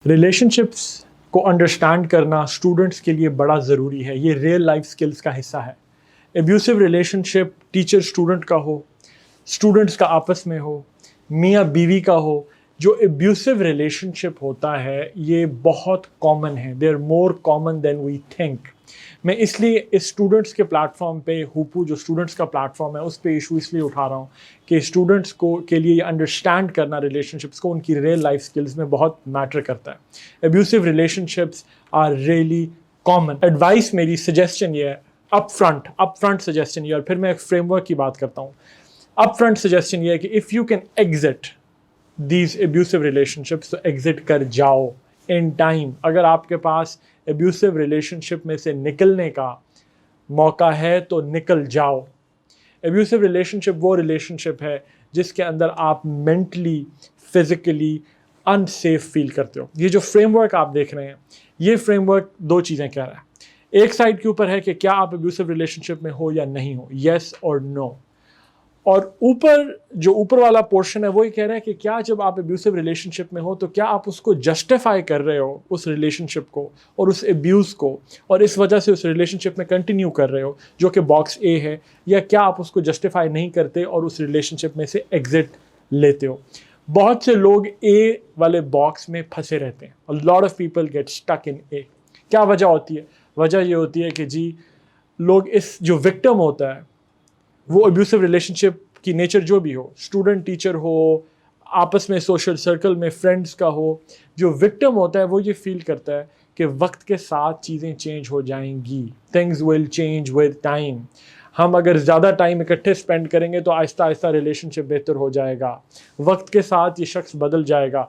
Relationships کو understand کرنا students کے لیے بڑا ضروری ہے. یہ ریئل لائف سکلز کا حصہ ہے. ایبیوسو ریلیشن شپ ٹیچر اسٹوڈنٹ کا ہو, اسٹوڈنٹس کا آپس میں ہو, میاں بیوی کا ہو, جو ایبیوسو ریلیشن شپ ہوتا ہے یہ بہت کامن ہے. They are more common than we think. میں اس لیے اس اسٹوڈنٹس کے پلیٹ فارم پہ ہوپو جو اسٹوڈنٹس کا پلیٹ فارم ہے اس پہ ایشو اس لیے اٹھا رہا ہوں کہ اسٹوڈنٹس کو کے لیے یہ انڈرسٹینڈ کرنا ریلیشن شپس کو ان کی ریئل لائف سکلز میں بہت میٹر کرتا ہے. Abusive relation ships are really common. Advice میری سجیسشن یہ ہے اپ فرنٹ سجیسشن یہ, اور پھر میں ایک فریم ورک کی بات کرتا ہوں. اپ فرنٹ سجیسشن یہ ہے کہ if you can exit these abusive relation شپس تو ایگزٹ کر جاؤ ان ٹائم. اگر آپ کے پاس ایبیوسو ریلیشن شپ میں سے نکلنے کا موقع ہے تو نکل جاؤ. ایبیوسو ریلیشن شپ وہ ریلیشن شپ ہے جس کے اندر آپ مینٹلی فزیکلی انسیف فیل کرتے ہو. یہ جو فریم ورک آپ دیکھ رہے ہیں یہ فریم ورک دو چیزیں کہہ رہا ہے. ایک سائڈ کے اوپر ہے کہ کیا آپ ایبیوسو ریلیشن شپ میں ہو یا نہیں ہو, یس اور نو. اور اوپر والا پورشن ہے وہ یہ کہہ رہا ہے کہ کیا جب آپ ایبیوسو ریلیشن شپ میں ہو تو کیا آپ اس کو جسٹیفائی کر رہے ہو, اس ریلیشن شپ کو اور اس ایبیوز کو, اور اس وجہ سے اس ریلیشن شپ میں کنٹینیو کر رہے ہو جو کہ باکس اے ہے, یا کیا آپ اس کو جسٹیفائی نہیں کرتے اور اس ریلیشن شپ میں سے ایگزٹ لیتے ہو. بہت سے لوگ اے والے باکس میں پھنسے رہتے ہیں. A lot of people get stuck in A. کیا وجہ ہوتی ہے؟ وجہ یہ ہوتی ہے کہ جی لوگ اس جو وکٹم ہوتا ہے وہ ایبیوسو ریلیشن شپ کی نیچر جو بھی ہو, اسٹوڈنٹ ٹیچر ہو, آپس میں سوشل سرکل میں فرینڈس کا ہو, جو وکٹم ہوتا ہے وہ یہ فیل کرتا ہے کہ وقت کے ساتھ چیزیں چینج ہو جائیں گی. Things will change with time. ہم اگر زیادہ ٹائم اکٹھے اسپینڈ کریں گے تو آہستہ آہستہ ریلیشن شپ بہتر ہو جائے گا, وقت کے ساتھ یہ شخص بدل جائے گا.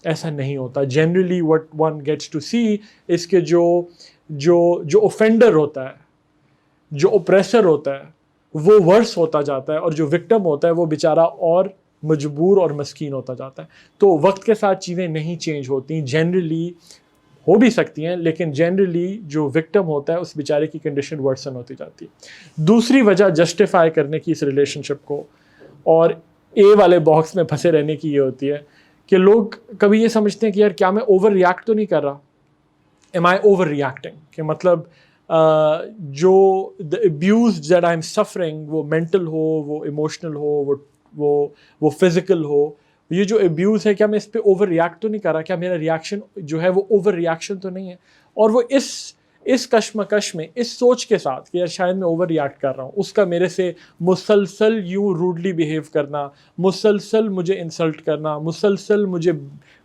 ایسا نہیں ہوتا. Generally what one gets to see اس کے جو اوفینڈر ہوتا ہے, جو اوپریسر ہوتا ہے وہ ورس ہوتا جاتا ہے, اور جو وکٹم ہوتا ہے وہ بیچارہ اور مجبور اور مسکین ہوتا جاتا ہے. تو وقت کے ساتھ چیزیں نہیں چینج ہوتی. جنرلی ہو بھی سکتی ہیں لیکن جنرلی جو وکٹم ہوتا ہے اس بیچارے کی کنڈیشن ورسن ہوتی جاتی ہے. دوسری وجہ جسٹیفائی کرنے کی اس ریلیشن شپ کو اور اے والے باکس میں پھنسے رہنے کی یہ ہوتی ہے کہ لوگ کبھی یہ سمجھتے ہیں کہ یار کیا میں اوور ریاکٹ تو نہیں کر رہا, ایم آئی اوور ریاکٹنگ, کہ مطلب جو the abuse that I am suffering وہ مینٹل ہو, وہ ایموشنل ہو, وہ فزیکل ہو, یہ جو ایبیوز ہے کیا میں اس پہ اوور ریاکٹ تو نہیں کر رہا, کیا میرا ریاکشن جو ہے وہ اوور ریاکشن تو نہیں ہے. اور وہ اس کشمکش میں اس سوچ کے ساتھ کہ یار شاید میں اوور ریاکٹ کر رہا ہوں, اس کا میرے سے مسلسل یوں روڈلی بیہیو کرنا, مسلسل مجھے انسلٹ کرنا, مسلسل مجھے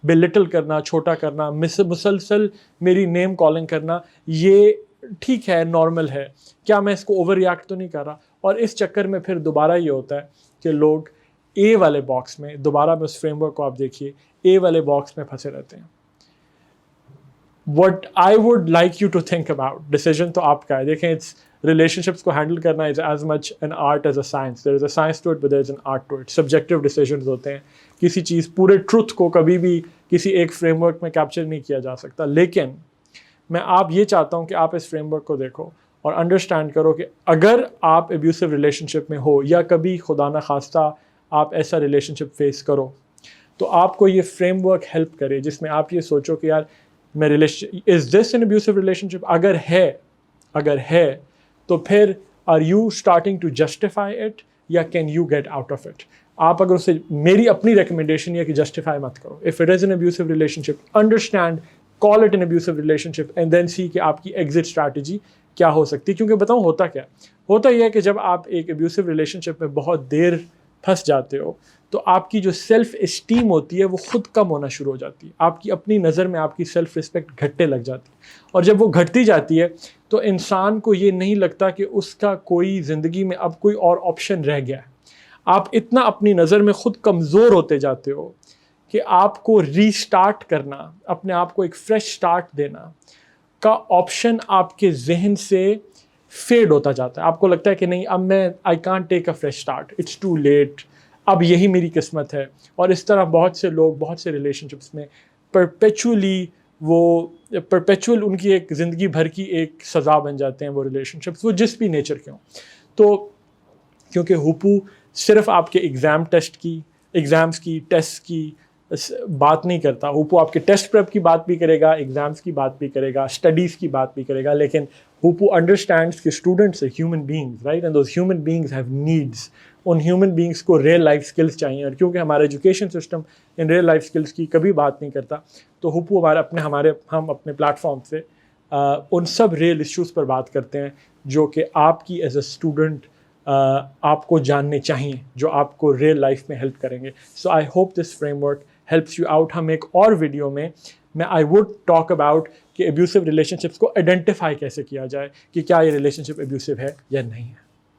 بلٹل کرنا, چھوٹا کرنا, مسلسل میری نیم کالنگ کرنا, یہ ٹھیک ہے, نارمل ہے, کیا میں اس کو اوور ریاکٹ تو نہیں کر رہا. اور اس چکر میں پھر دوبارہ یہ ہوتا ہے کہ لوگ اے والے باکس میں, دوبارہ میں اس فریم ورک کو آپ دیکھیے, اے والے باکس میں پھنسے رہتے ہیں. What I would like you to think about, decision تو آپ کا ہے. دیکھیں relationships کو ہینڈل کرنا is as much an art as a science. There is a science to it but there is an art to it. Subjective decisions ہوتے ہیں. کسی چیز پورے ٹروتھ کو کبھی بھی کسی ایک فریم ورک میں کیپچر نہیں کیا جا سکتا. لیکن میں آپ یہ چاہتا ہوں کہ آپ اس فریم ورک کو دیکھو اور انڈرسٹینڈ کرو کہ اگر آپ ایبیوسو ریلیشن شپ میں ہو یا کبھی خدا نخواستہ آپ ایسا ریلیشن شپ فیس کرو تو آپ کو یہ فریم ورک ہیلپ کرے جس میں آپ یہ سوچو کہ یار میں از دس این ایبیوسو ریلیشن شپ. اگر ہے تو پھر are you starting to justify it یا can you get out of it. آپ اگر اسے, میری اپنی ریکمنڈیشن یہ کہ جسٹیفائی مت کرو. If it is an abusive relationship, understand, call it an abusive relationship and then see کہ آپ کی ایگزٹ اسٹریٹجی کیا ہو سکتی ہے. کیونکہ بتاؤں ہوتا یہ ہے کہ جب آپ ایک ایبیوسو ریلیشن شپ میں بہت دیر پھنس جاتے ہو تو آپ کی جو سیلف اسٹیم ہوتی ہے وہ خود کم ہونا شروع ہو جاتی ہے. آپ کی اپنی نظر میں آپ کی سیلف رسپیکٹ گھٹنے لگ جاتی ہے, اور جب وہ گھٹتی جاتی ہے تو انسان کو یہ نہیں لگتا کہ اس کا کوئی زندگی میں اب کوئی اور آپشن رہ گیا ہے. آپ اتنا اپنی نظر میں خود کمزور ہوتے جاتے ہو کہ آپ کو ری اسٹارٹ کرنا, اپنے آپ کو ایک فریش اسٹارٹ دینا کا آپشن آپ کے ذہن سے فیڈ ہوتا جاتا ہے. آپ کو لگتا ہے کہ نہیں, اب میں I can't take a fresh start, it's too late, اب یہی میری قسمت ہے. اور اس طرح بہت سے لوگ بہت سے ریلیشن شپس میں پرپیچول ان کی ایک زندگی بھر کی ایک سزا بن جاتے ہیں وہ ریلیشن شپس, وہ جس بھی نیچر کے ہوں. تو کیونکہ ہوپو صرف آپ کے ایگزامس کی, ٹیسٹ کی, بات نہیں کرتا. ہوپو آپ کے ٹیسٹ پریپ کی بات بھی کرے گا, ایگزامس کی بات بھی کرے گا, اسٹڈیز کی بات بھی کرے گا, لیکن ہوپو انڈرسٹینڈس کہ students are human beings, right? And those human beings have needs. In human beings کو ریئل لائف اسکلس چاہیے, اور کیونکہ ہمارا education system in real life skills کی کبھی بات نہیں کرتا, تو ہوپو ہم اپنے پلیٹ فارم سے ان سب ریئل ایشوز پر بات کرتے ہیں جو کہ آپ کی ایز اے اسٹوڈنٹ آپ کو جاننے چاہیے, جو آپ کو ریئل لائف میں ہیلپ کریں گے. So I hope this framework helps you out. ہم ایک اور ویڈیو میں آئی ووڈ ٹاک اباؤٹ کہ ایبیوسو ریلیشن شپس کو آئیڈینٹیفائی کیسے کیا جائے, کہ کیا یہ ریلیشن شپ ایبیوسو ہے یا نہیں ہے.